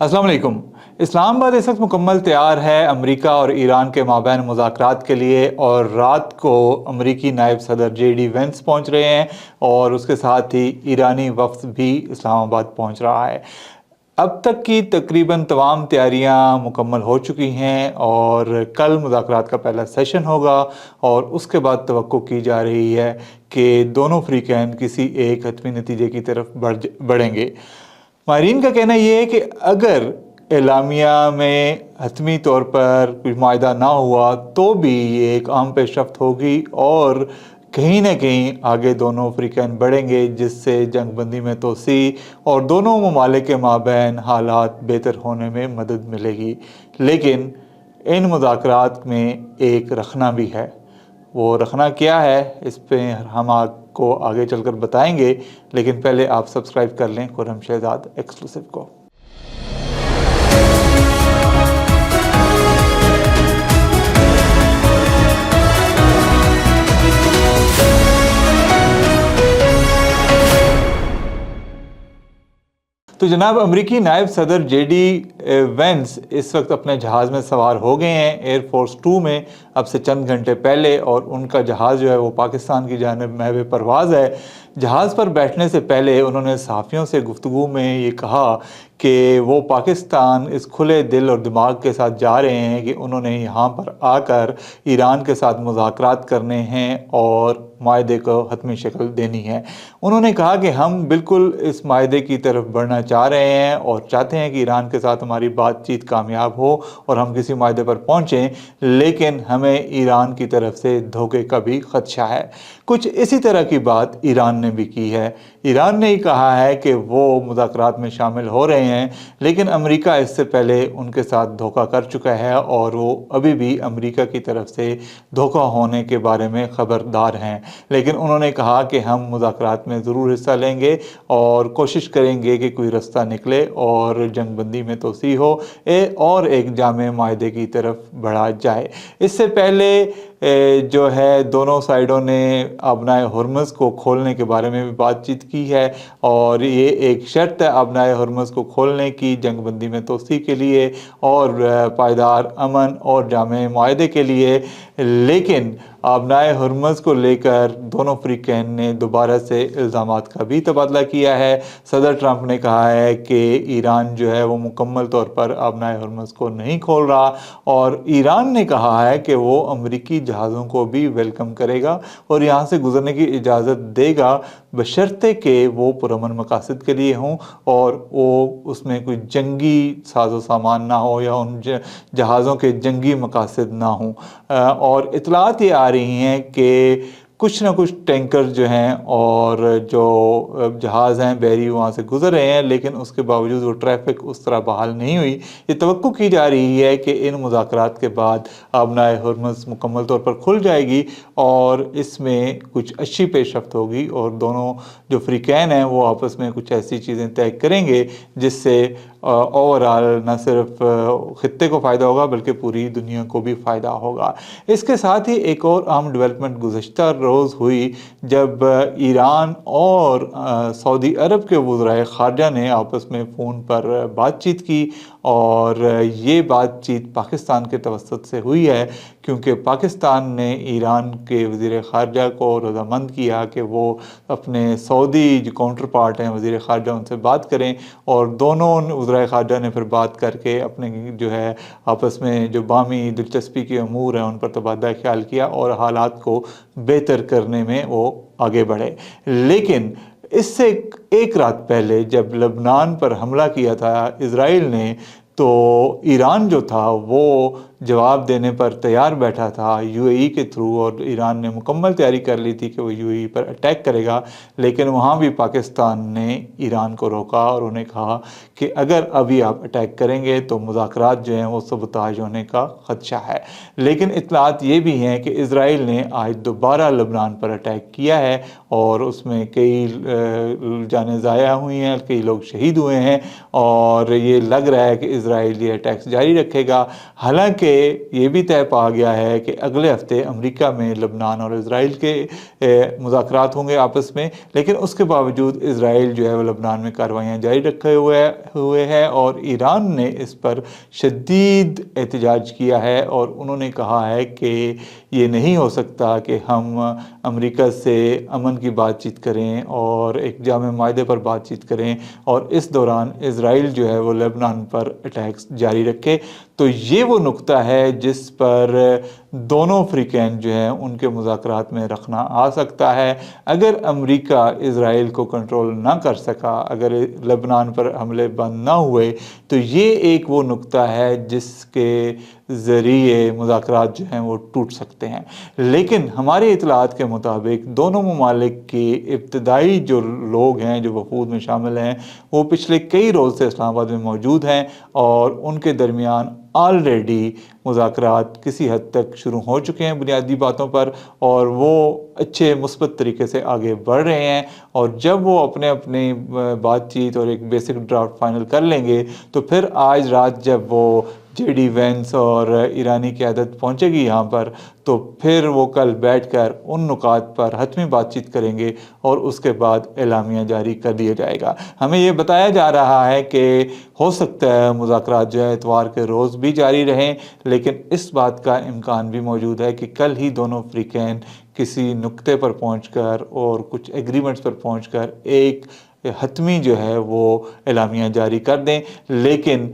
अस्सलाम वालेकुम। इस्लामाबाद इस वक्त मुकम्मल तैयार है अमेरिका और ईरान के माबैन मुज़ाकरात के लिए, और रात को अमेरिकी नायब सदर JD वेंस पहुंच रहे हैं और उसके साथ ही ईरानी वफ़द भी इस्लामाबाद पहुंच रहा है। अब तक की तकरीबन तमाम तैयारियां मुकम्मल हो चुकी हैं और कल मुज़ाकरात का पहला सेशन होगा और उसके बाद तवक्को की जा रही है कि दोनों फ़रीक़ैन किसी एक हतमी नतीजे की तरफ बढ़ेंगे। माहिरीन का कहना यह है कि अगर एलामिया में हतमी तौर पर कुछ मायदा ना हुआ तो भी ये एक आम पेशरफ्त होगी और कहीं ना कहीं आगे दोनों फ़रीक़ैन बढ़ेंगे, जिससे जंग बंदी में तोसी और दोनों ममालिक के माबैन हालात बेहतर होने में मदद मिलेगी। लेकिन इन मुज़ाकरात में एक रखना भी है। वो रखना क्या है, इस पे हम आपको आगे चलकर बताएंगे, लेकिन पहले आप सब्सक्राइब कर लें खुर्रम शहजाद एक्सक्लूसिव को। तो जनाब अमेरिकी नायब सदर JD वेंस इस वक्त अपने जहाज़ में सवार हो गए हैं एयरफोर्स 2 में अब से चंद घंटे पहले, और उनका जहाज़ जो है वो पाकिस्तान की जानिब महव परवाज़ है। जहाज़ पर बैठने से पहले उन्होंने सहाफ़ियों से गुफ्तगू में ये कहा कि वो पाकिस्तान इस खुले दिल और दिमाग के साथ जा रहे हैं कि उन्होंने यहाँ पर आकर ईरान के साथ मुज़ाकरात करने हैं और मायदे को हतमी शक्ल देनी है। उन्होंने कहा कि हम बिल्कुल इस मायदे की तरफ बढ़ना चाह रहे हैं और चाहते हैं कि ईरान के साथ हमारी बातचीत कामयाब हो और हम किसी मायदे पर पहुँचें, लेकिन हमें ईरान की तरफ से धोखे का भी ख़दशा है। कुछ इसी तरह की बात ईरान ने भी की है। ईरान ने ही कहा है कि वो मुज़ाकरात में शामिल हो रहे हैं, लेकिन अमेरिका इससे पहले उनके साथ धोखा कर चुका है और वो अभी भी अमेरिका की तरफ से धोखा होने के बारे में ख़बरदार हैं। लेकिन उन्होंने कहा कि हम मुज़ाकरात में ज़रूर हिस्सा लेंगे और कोशिश करेंगे कि कोई रास्ता निकले और जंग बंदी में तोसी हो और एक जामे मायदे की तरफ बढ़ा जाए। इससे पहले जो है दोनों साइडों ने अबनाए हुर्मुज़ को खोलने के बारे में भी बातचीत की है, और ये एक शर्त है अबनाए हुर्मुज़ को खोलने की जंग बंदी में तोसी के लिए और पायदार अमन और जामे मायदे के लिए। लेकिन अबनाए हुर्मुज़ को लेकर दोनों फ़रीक़ैन ने दोबारा से इल्ज़ामात का भी तबादला किया है। सदर ट्रंप ने कहा है कि ईरान जो है वो मुकम्मल तौर पर अबनाए हुर्मुज़ को नहीं खोल रहा, और ईरान ने कहा है कि वो अमेरिकी जहाज़ों को भी वेलकम करेगा और यहाँ से गुज़रने की इजाज़त देगा, बशर्ते कि वो पुरअमन मकासद के लिए हों और वो उसमें कोई जंगी साजो सामान ना हो या उन जहाज़ों के जंगी मकासद ना हों। और इतलात ये आ रही हैं कि कुछ ना कुछ टैंकर जो हैं और जो जहाज़ हैं बहरी वहाँ से गुज़र रहे हैं, लेकिन उसके बावजूद वो ट्रैफिक उस तरह बहाल नहीं हुई। ये तवक्को की जा रही है कि इन मुज़ाकरात के बाद अबनाए हुर्मुज़ मुकम्मल तौर पर खुल जाएगी और इसमें कुछ अच्छी पेशरफ्त होगी और दोनों जो फ़रीक़ैन हैं वो आपस में कुछ ऐसी चीज़ें तय करेंगे जिससे ओवरऑल न सिर्फ ख़ित्ते को फ़ायदा होगा बल्कि पूरी दुनिया को भी फ़ायदा होगा। इसके साथ ही एक और अहम डेवलपमेंट गुज़श्ता रोज़ हुई जब ईरान और सऊदी अरब के वज़राए ख़ारजा ने आपस में फ़ोन पर बातचीत की, और ये बातचीत पाकिस्तान के तवस्सुत से हुई है, क्योंकि पाकिस्तान ने ईरान के वज़ीर ख़ारजा को रज़ामंद किया कि वो अपने सऊदी जो काउंटर पार्ट हैं वज़ीर ख़ारजा उनसे बात करें, और दोनों वज़राए ख़ारजा ने फिर बात करके अपने जो है आपस में जो बामी दिलचस्पी के अमूर हैं उन पर तबादला ख्याल किया और हालात को बेहतर करने में वो आगे बढ़े। लेकिन इससे एक रात पहले जब लबनान पर हमला किया था इज़राइल ने, तो ईरान जो था वो जवाब देने पर तैयार बैठा था UAE के थ्रू, और ईरान ने मुकम्मल तैयारी कर ली थी कि वो UAE पर अटैक करेगा। लेकिन वहाँ भी पाकिस्तान ने ईरान को रोका और उन्हें कहा कि अगर अभी आप अटैक करेंगे तो मुज़ाकरात जो हैं वो सबूताज होने का ख़दशा है। लेकिन इत्तलात ये भी हैं कि इज़राइल ने आज दोबारा लबनान पर अटैक किया है और उसमें कई जानें ज़ाया हुई हैं, कई लोग शहीद हुए हैं, और ये लग रहा है कि इज़राइल ये अटैक्स जारी रखेगा। हालांकि کہ یہ بھی طے پا گیا ہے کہ اگلے ہفتے امریکہ میں لبنان اور اسرائیل کے مذاکرات ہوں گے آپس میں، لیکن اس کے باوجود اسرائیل جو ہے وہ لبنان میں کارروائیاں جاری رکھے ہوئے ہے اور ایران نے اس پر شدید احتجاج کیا ہے اور انہوں نے کہا ہے کہ یہ نہیں ہو سکتا کہ ہم امریکہ سے امن کی بات چیت کریں اور ایک جامع معاہدے پر بات چیت کریں اور اس دوران اسرائیل جو ہے وہ لبنان پر اٹیکس جاری رکھے۔ تو یہ وہ نقطہ ہے جس پر دونوں فریقین جو ہیں ان کے مذاکرات میں رکھنا آ سکتا ہے۔ اگر امریکہ اسرائیل کو کنٹرول نہ کر سکا، اگر لبنان پر حملے بند نہ ہوئے، تو یہ ایک وہ نقطہ ہے جس کے ذریعے مذاکرات جو ہیں وہ ٹوٹ سکتے ہیں۔ لیکن ہماری اطلاعات کے مطابق دونوں ممالک کے ابتدائی جو لوگ ہیں جو وفود میں شامل ہیں وہ پچھلے کئی روز سے اسلام آباد میں موجود ہیں اور ان کے درمیان آلریڈی مذاکرات کسی حد تک شروع ہو چکے ہیں بنیادی باتوں پر، اور وہ اچھے مثبت طریقے سے آگے بڑھ رہے ہیں، اور جب وہ اپنی بات چیت اور ایک بیسک ڈرافٹ فائنل کر لیں گے تو پھر آج رات جب وہ جے ڈی وینس اور ایرانی قیادت پہنچے گی یہاں پر، تو پھر وہ کل بیٹھ کر ان نکات پر حتمی بات چیت کریں گے اور اس کے بعد اعلامیہ جاری کر دیا جائے گا۔ ہمیں یہ بتایا جا رہا ہے کہ ہو سکتا ہے مذاکرات جو ہے اتوار کے روز بھی جاری رہیں، لیکن اس بات کا امکان بھی موجود ہے کہ کل ہی دونوں فریقین کسی نقطے پر پہنچ کر اور کچھ ایگریمنٹس پر پہنچ کر ایک حتمی جو ہے وہ اعلامیہ جاری کر دیں، لیکن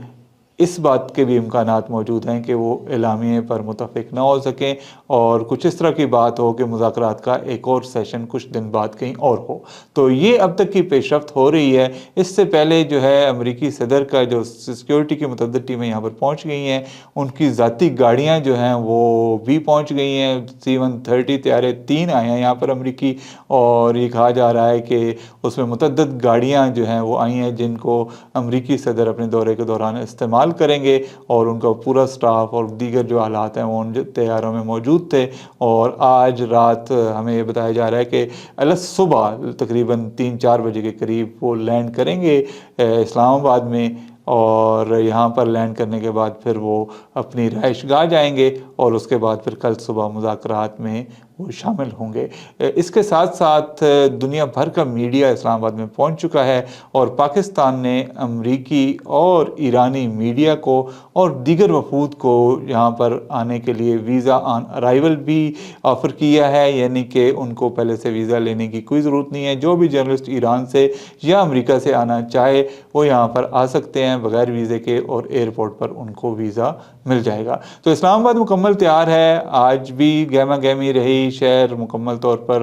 اس بات کے بھی امکانات موجود ہیں کہ وہ اعلامیے پر متفق نہ ہو سکیں اور کچھ اس طرح کی بات ہو کہ مذاکرات کا ایک اور سیشن کچھ دن بعد کہیں اور ہو۔ تو یہ اب تک کی پیش رفت ہو رہی ہے۔ اس سے پہلے جو ہے امریکی صدر کا جو سیکیورٹی کی متعدد ٹیمیں یہاں پر پہنچ گئی ہیں، ان کی ذاتی گاڑیاں جو ہیں وہ بھی پہنچ گئی ہیں۔ C-130 طیارے 3 آئے ہیں یہاں پر امریکی، اور یہ کہا جا رہا ہے کہ اس میں متعدد گاڑیاں جو ہیں وہ آئی ہیں جن کو امریکی صدر اپنے دورے کے دوران استعمال کریں گے، اور ان کا پورا سٹاف اور دیگر جو آلات ہیں وہ ان طیاروں میں موجود تھے۔ اور آج رات ہمیں یہ بتایا جا رہا ہے کہ صبح تقریباً 3-4 بجے کے قریب وہ لینڈ کریں گے اسلام آباد میں، اور یہاں پر لینڈ کرنے کے بعد پھر وہ اپنی رہائش گاہ جائیں گے اور اس کے بعد پھر کل صبح مذاکرات میں وہ شامل ہوں گے۔ اس کے ساتھ ساتھ دنیا بھر کا میڈیا اسلام آباد میں پہنچ چکا ہے، اور پاکستان نے امریکی اور ایرانی میڈیا کو اور دیگر وفود کو یہاں پر آنے کے لیے ویزا آن ارائیول بھی آفر کیا ہے، یعنی کہ ان کو پہلے سے ویزا لینے کی کوئی ضرورت نہیں ہے۔ جو بھی جرنلسٹ ایران سے یا امریکہ سے آنا چاہے وہ یہاں پر آ سکتے ہیں بغیر ویزے کے، اور ایئرپورٹ پر ان کو ویزا مل جائے گا۔ تو اسلام آباد مکمل تیار ہے۔ آج بھی گہما گہمی رہی، شہر مکمل طور پر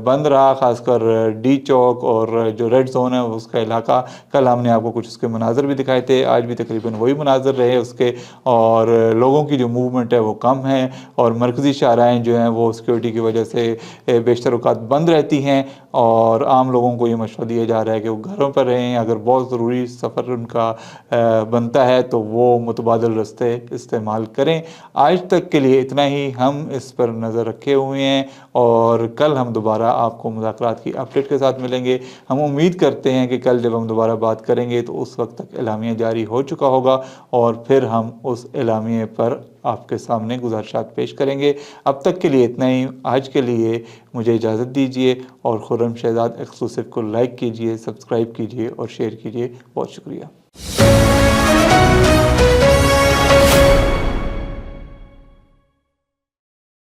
بند رہا، خاص کر ڈی چوک اور جو ریڈ زون ہے اس کا علاقہ۔ کل ہم نے آپ کو کچھ اس کے مناظر بھی دکھائے تھے، آج بھی تقریباً وہی مناظر رہے اس کے، اور لوگوں کی جو موومنٹ ہے وہ کم ہے، اور مرکزی شاہراہیں جو ہیں وہ سیکیورٹی کی وجہ سے بیشتر اوقات بند رہتی ہیں، اور عام لوگوں کو یہ مشورہ دیا جا رہا ہے کہ وہ گھروں پر رہیں۔ اگر بہت ضروری سفر ان کا بنتا ہے تو وہ متبادل راستے استعمال کریں۔ آج تک کے لیے اتنا ہی، ہم اس پر نظر رکھے ہوئے ہیں، اور کل ہم دوبارہ آپ کو مذاکرات کی اپڈیٹ کے ساتھ ملیں گے۔ ہم امید کرتے ہیں کہ کل جب ہم دوبارہ بات کریں گے تو اس وقت تک اعلامیہ جاری ہو چکا ہوگا، اور پھر ہم اس اعلامیے پر آپ کے سامنے گزارشات پیش کریں گے۔ اب تک کے لیے اتنا ہی۔ آج کے لیے مجھے اجازت دیجیے، اور خرم شہزاد ایکسکلوسیو کو لائک کیجیے، سبسکرائب کیجیے اور شیئر کیجیے۔ بہت شکریہ۔